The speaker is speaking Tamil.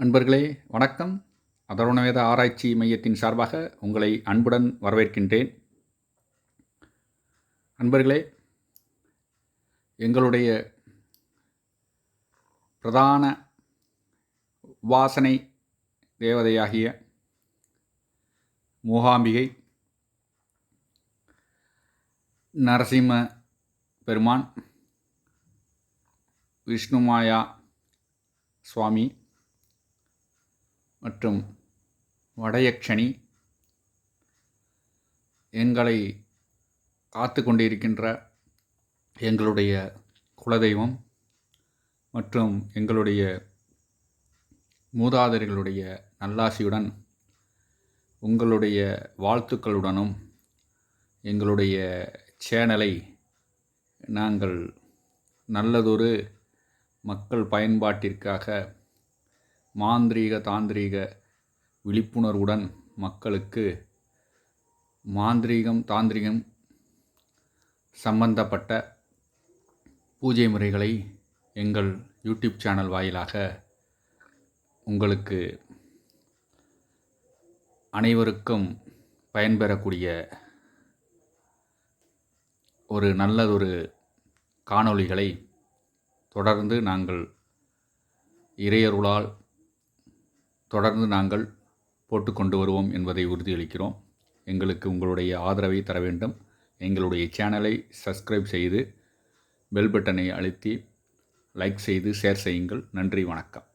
நண்பர்களே வணக்கம். அதர்வணவேத ஆராய்ச்சி மையத்தின் சார்பாக உங்களை அன்புடன் வரவேற்கின்றேன். நண்பர்களே, எங்களுடைய பிரதான உபாசனை தேவதையாகிய மூகாம்பிகை, நரசிம்ம பெருமான், விஷ்ணுமாயா சுவாமி மற்றும் வடயக்ஷணி எங்களை காத்து கொண்டிருக்கின்ற எங்களுடைய குலதெய்வம் மற்றும் எங்களுடைய மூதாதையர்களுடைய நல்லாசியுடன் உங்களுடைய வாழ்த்துக்களுடனும் எங்களுடைய சேனலை நாங்கள் நல்லதொரு மக்கள் பயன்பாட்டிற்காக மாந்திரீக தாந்திரீக விழிப்புணர்வுடன் மக்களுக்கு மாந்திரீகம் தாந்திரிகம் சம்பந்தப்பட்ட பூஜை முறைகளை எங்கள் யூடியூப் சேனல் வாயிலாக உங்களுக்கு அனைவருக்கும் பயன்பெறக்கூடிய ஒரு நல்லதொரு காணொளிகளை தொடர்ந்து நாங்கள் இறையருளால் தொடர்ந்து நாங்கள் போட்டுக்கொண்டு வருவோம் என்பதை உறுதியளிக்கிறோம். எங்களுக்கு உங்களுடைய ஆதரவை தர வேண்டும். எங்களுடைய சேனலை சப்ஸ்கிரைப் செய்து பெல் பட்டனை அழுத்தி லைக் செய்து ஷேர் செய்யுங்கள். நன்றி, வணக்கம்.